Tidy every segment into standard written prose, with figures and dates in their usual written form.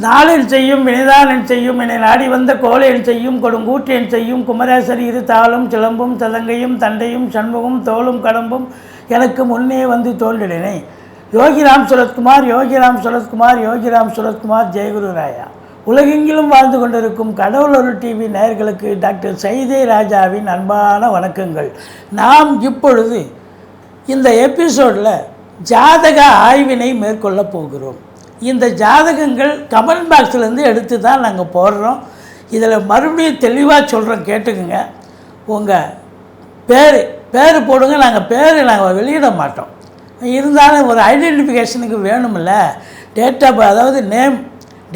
நாளென் செய்யும் வினைதானென் செய்யும் என்னை நாடி வந்த கோளென் செய்யும் கொடுங்கூற்றென் செய்யும் குமரேசர் இரு தாளும் சிலம்பும் ததங்கையும் தண்டையும் சண்முகம் தோளும் கடம்பும் எனக்கு முன்னே வந்து தோன்றினேனே. யோகிராம் சுரத்குமார் யோகிராம் சுரத்குமார் யோகிராம் சுரத்குமார் ஜெயகுரு ராயா. உலகெங்கிலும் வாழ்ந்து கொண்டிருக்கும் கடவுள் அருள் டிவி நேயர்களுக்கு டாக்டர் சைதை ராஜாவின் அன்பான வணக்கங்கள். நாம் இப்பொழுது இந்த எபிசோடில் ஜாதக ஆய்வினை மேற்கொள்ளப் போகிறோம். இந்த ஜாதகங்கள் கமெண்ட் பாக்ஸ்லேருந்து எடுத்து தான் நாங்கள் போடுறோம். இதில் மறுபடியும் தெளிவாக சொல்கிறோம், கேட்டுக்குங்க. உங்கள் பேர் போடுங்க. நாங்கள் வெளியிட மாட்டோம். இருந்தாலும் ஒரு ஐடென்டிஃபிகேஷனுக்கு வேணுமில்ல. டேட் ஆஃப் அதாவது name,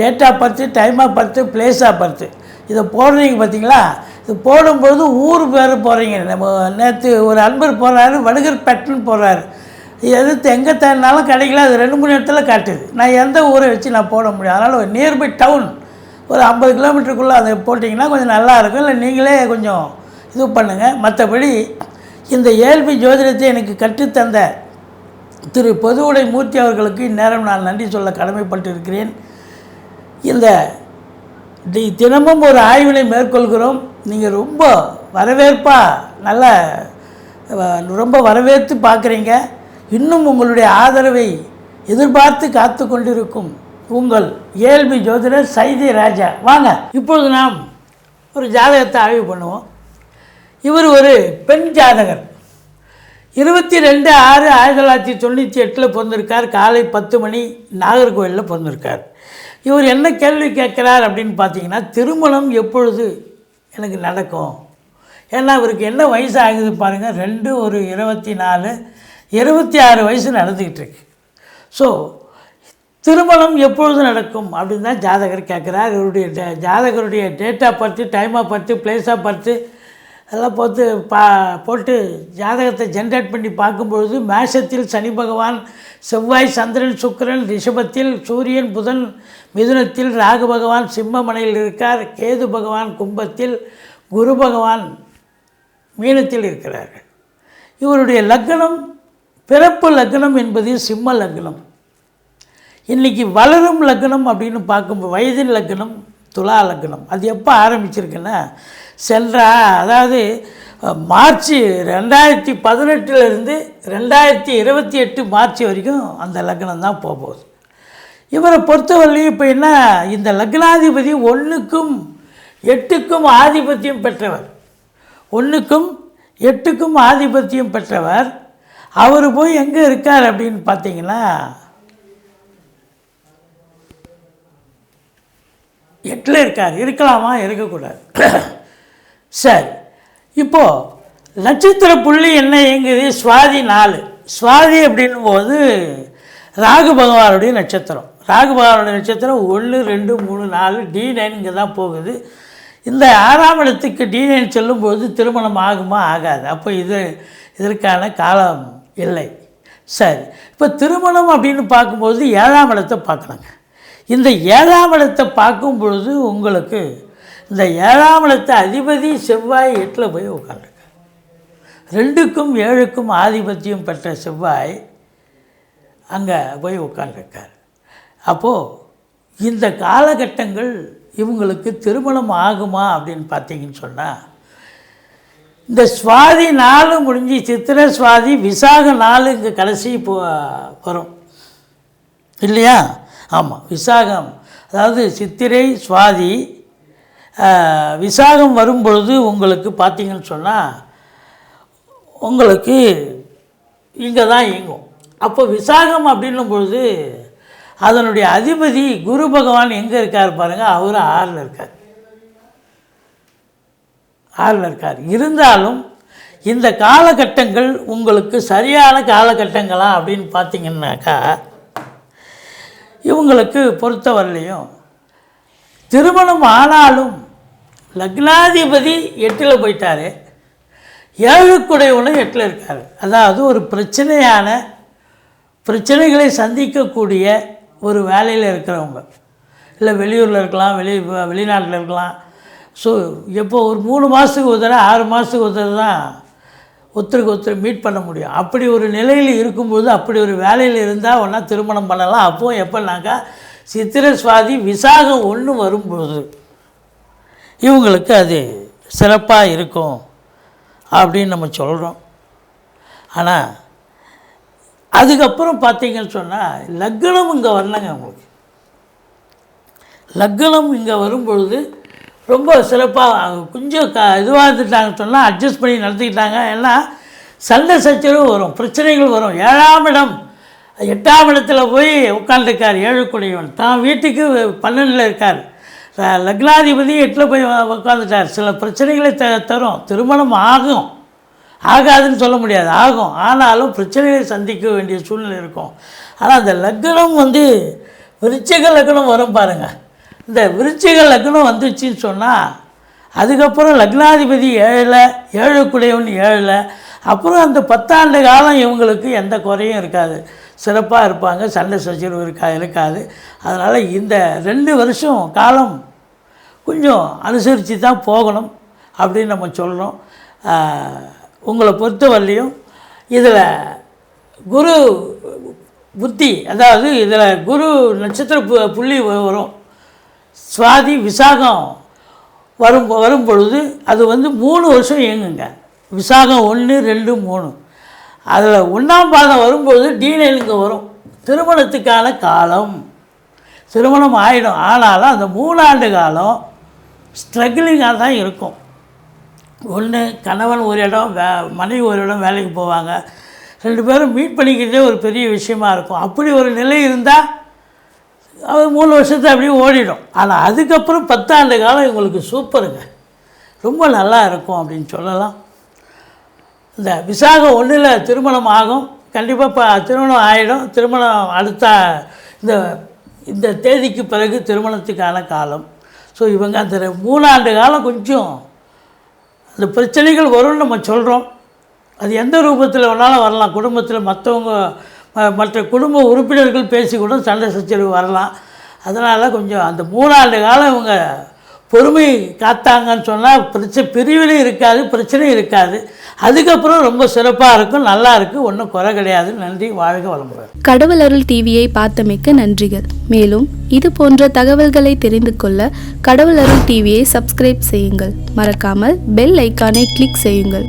date of birth, time of birth, place of birth இதை போடுறீங்க பார்த்தீங்களா. இது போடும்போது ஊர் பேர் போடுறீங்க. நம்ம நேற்று ஒரு அன்பர் போடுறாரு, வடுகர்பேட்டைன்னு போடுறாரு. எதிர்த்து எங்கே தேடினாலும் கிடைக்கல. அது 2-3 இடத்துல காட்டுது. நான் எந்த ஊரை வச்சு நான் போட முடியும். அதனால் ஒரு நியர்பை டவுன் ஒரு 50 கிலோமீட்டருக்குள்ளே அதை போட்டிங்கன்னா கொஞ்சம் நல்லாயிருக்கும். இல்லை நீங்களே கொஞ்சம் இது பண்ணுங்கள். மற்றபடி இந்த ஏல்பி ஜோதிடத்தை எனக்கு கற்றுத்தந்த திரு பொதுவுடை மூர்த்தி அவர்களுக்கு இந்நேரம் நான் நன்றி சொல்ல கடமைப்பட்டு இருக்கிறேன். இந்த தினமும் ஒரு ஆய்வினை மேற்கொள்கிறோம். நீங்கள் ரொம்ப ரொம்ப வரவேற்று பார்க்குறீங்க. இன்னும் உங்களுடைய ஆதரவை எதிர்பார்த்து காத்து கொண்டிருக்கும் உங்கள் ஏல்பி ஜோதிடர் சைதை ராஜா. வாங்க, இப்பொழுது நாம் ஒரு ஜாதகத்தை ஆய்வு பண்ணுவோம். இவர் ஒரு பெண் ஜாதகர். 22/6/1998 பிறந்திருக்கார். காலை 10 மணி நாகர்கோவிலில் பிறந்திருக்கார். இவர் என்ன கேள்வி கேட்குறார் அப்படின்னு பார்த்தீங்கன்னா, திருமணம் எப்பொழுது எனக்கு நடக்கும்? ஏன்னா இவருக்கு என்ன வயசு ஆகுது பாருங்கள். 26 வயசு நடந்துக்கிட்டு இருக்கு. ஸோ திருமணம் எப்பொழுது நடக்கும் அப்படின்னு தான் ஜாதகர் கேட்குறார். இவருடைய ஜாதகருடைய date of birth, time of birth, place of birth அதெல்லாம் போட்டு ஜாதகத்தை ஜென்ரேட் பண்ணி பார்க்கும்பொழுது மேஷத்தில் சனி பகவான், செவ்வாய், சந்திரன், சுக்கிரன், ரிஷபத்தில் சூரியன், புதன், மிதுனத்தில் ராகு பகவான் சிம்மமனையில் இருக்கார், கேது பகவான் கும்பத்தில், குரு பகவான் மீனத்தில் இருக்கிறார்கள். இவருடைய லக்னம், பிறப்பு லக்னம் என்பது சிம்ம லக்னம். இன்றைக்கி வளரும் லக்னம் அப்படின்னு பார்க்கும்போது வயதின் லக்னம் துலா லக்னம். அது எப்போ ஆரம்பிச்சிருக்குன்னா, அதாவது மார்ச் 2018 2028 மார்ச் வரைக்கும் அந்த லக்னம் தான் போகுது. இவரை பொறுத்தவரையிலையும் இப்போ என்ன, இந்த லக்னாதிபதி 1க்கும் 8க்கும் ஆதிபத்தியம் பெற்றவர். 1க்கும் 8க்கும் ஆதிபத்தியம் பெற்றவர். அவர் போய் எங்கே இருக்கார் அப்படின்னு பார்த்தீங்கன்னா, 8ல் இருக்கார். இருக்கலாமா, இருக்கக்கூடாது. சரி, இப்போது நட்சத்திர புள்ளி என்ன இயங்குது? சுவாதி 4. சுவாதி அப்படின்னும் போது ராகு பகவானுடைய நட்சத்திரம். ராகு பகவானுடைய நட்சத்திரம் 1, 2, 3, 4 D9 இங்கே தான் போகுது. இந்த 6ஆம் இடத்துக்கு D9 செல்லும்போது திருமணம் ஆகுமா, ஆகாது. அப்போ இதற்கான காலம் இல்லை. சரி, இப்போ திருமணம் அப்படின்னு பார்க்கும்போது 7ஆம் இடத்தை பார்க்கலாங்க. இந்த 7ஆம் இடத்தை பார்க்கும் பொழுது உங்களுக்கு இந்த 7ஆம் இடத்தை அதிபதி செவ்வாய் 8ல் போய் உட்காந்துருக்கார். 2க்கும் 7க்கும் ஆதிபத்தியம் பெற்ற செவ்வாய் அங்கே போய் உட்காந்துருக்கார். அப்போது இந்த காலகட்டங்கள் இவங்களுக்கு திருமணம் ஆகுமா அப்படின்னு பார்த்தீங்கன்னு சொன்னால், இந்த சுவாதி 4 முடிஞ்சு சித்திரை, சுவாதி, விசாகம் 4 இங்கே கடைசி வரும் இல்லையா? ஆமாம், விசாகம் அதாவது சித்திரை, சுவாதி, விசாகம் வரும்பொழுது உங்களுக்கு பார்த்திங்கன்னு சொன்னால் உங்களுக்கு இங்கே தான் இயங்கும். அப்போ விசாகம் அப்படின்னும் பொழுது அதனுடைய அதிபதி குரு பகவான் எங்கே இருக்கார் பாருங்கள். அவர் 6ல் இருக்கார். இருந்தாலும் இந்த காலகட்டங்கள் உங்களுக்கு சரியான காலகட்டங்களா அப்படின்னு பார்த்தீங்கன்னாக்கா, இவங்களுக்கு பொறுத்தவரையிலையும் திருமணம் ஆனாலும் லக்னாதிபதி 8ல் போயிட்டார், 7க்குடையவனும் 8ல் இருக்கார். அதாவது ஒரு பிரச்சனைகளை சந்திக்கக்கூடிய ஒரு வேலையில் இருக்கிறவங்க, இல்லை வெளியூரில் இருக்கலாம், வெளிநாட்டில் இருக்கலாம். ஸோ எப்போ ஒரு 3 மாதத்துக்கு ஒரு தடவை 6 மாதத்துக்கு ஒரு தடவை தான் ஒருத்தருக்கு மீட் பண்ண முடியும். அப்படி ஒரு நிலையில் இருக்கும்போது, அப்படி ஒரு வேலையில் இருந்தால் ஒன்றா திருமணம் பண்ணலாம். அப்போது எப்போனாக்கா சித்திரை சுவாதி விசாகம் 1 வரும்பொழுது இவங்களுக்கு அது சிறப்பாக இருக்கும் அப்படின்னு நம்ம சொல்கிறோம். ஆனால் அதுக்கப்புறம் பார்த்தீங்கன்னு சொன்னால் லக்னம் இங்கே வரலங்க. உங்களுக்கு லக்னம் இங்கே வரும்பொழுது ரொம்ப சிறப்பாக கொஞ்சம் இதுவாக இருந்துட்டாங்கன்னு சொன்னால் அட்ஜஸ்ட் பண்ணி நடத்திக்கிட்டாங்க. ஏன்னா சண்டை சச்சரவு வரும், பிரச்சனைகள் வரும். 7ஆம் இடம் 8ஆம் இடத்துல போய் உட்காந்துருக்கார் 7 கூடியவன். தான் வீட்டுக்கு 12ல் இருக்கார். லக்னாதிபதி 8ல் போய் உட்காந்துட்டார். சில பிரச்சனைகளை தரும். திருமணம் ஆகும், ஆகாதுன்னு சொல்ல முடியாது, ஆகும். ஆனாலும் பிரச்சனைகளை சந்திக்க வேண்டிய சூழ்நிலை இருக்கும். ஆனால் அந்த லக்னம் விருச்சிக லக்னம் வரும் பாருங்கள். இந்த விருச்சிக லக்னம் வந்துச்சுன்னு சொன்னால் அதுக்கப்புறம் லக்னாதிபதி 7 கூடியவன் 7, அப்புறம் அந்த 10 ஆண்டு காலம் இவங்களுக்கு எந்த குறையும் இருக்காது, சிறப்பாக இருப்பாங்க, சண்டை சச்சரவு இருக்காது. அதனால் இந்த 2 வருஷம் காலம் கொஞ்சம் அனுசரித்து தான் போகணும் அப்படின்னு நம்ம சொல்கிறோம். உங்களை பொறுத்தவரையிலையும் இதில் குரு புத்தி, அதாவது இதில் குரு நட்சத்திர புள்ளி வரும். சுவாதி விசாகம் வரும் பொழுது அது 3 வருஷம் இயங்குங்க. விசாகம் 1, 2, 3. அதில் 1ஆம் பாதம் வரும்பொழுது D9 வரும். திருமணத்துக்கான காலம், திருமணம் ஆகிடும். ஆனாலும் அந்த 3 ஆண்டு காலம் ஸ்ட்ரகிளிங்காக தான் இருக்கும். ஒன்று கணவன் ஒரு இடம், மனைவி ஒரு இடம் வேலைக்கு போவாங்க. 2 பேரும் மீட் பண்ணிக்கிட்டே ஒரு பெரிய விஷயமா இருக்கும். அப்படி ஒரு நிலை இருந்தால் அது 3 வருஷத்தை அப்படியே ஓடிடும். ஆனால் அதுக்கப்புறம் 10 ஆண்டு காலம் இவங்களுக்கு சூப்பருங்க, ரொம்ப நல்லா இருக்கும் அப்படின்னு சொல்லலாம். இந்த விசாகம் 1ல் திருமணம் ஆகும், கண்டிப்பாக இப்போ திருமணம் ஆகிடும். திருமணம் அடுத்த இந்த தேதிக்கு பிறகு திருமணத்துக்கான காலம். ஸோ இவங்க அந்த 3 ஆண்டு காலம் கொஞ்சம் அந்த பிரச்சனைகள் வரும்னு நம்ம சொல்கிறோம். அது எந்த ரூபத்தில் வேணாலும் வரலாம். குடும்பத்தில் மற்ற குடும்ப உறுப்பினர்கள் பேசி கூட சண்டை சச்சரவு வரலாம். அதனால் கொஞ்சம் அந்த 3 ஆண்டு காலம் இவங்க பொறுமை காத்தாங்கன்னு சொன்னால் பிரிவினை இருக்காது, பிரச்சனை இருக்காது. அதுக்கப்புறம் ரொம்ப சிறப்பாக இருக்கும், நல்லா இருக்குது, ஒன்றும் குறை கிடையாது. நன்றி, வாழ்க வளமுடன். கடவுள் அருள் டிவியை பார்த்தமைக்கு நன்றிகள். மேலும் இது போன்ற தகவல்களை தெரிந்து கொள்ள கடவுள் அருள் டிவியை சப்ஸ்கிரைப் செய்யுங்கள். மறக்காமல் பெல் ஐக்கானை கிளிக் செய்யுங்கள்.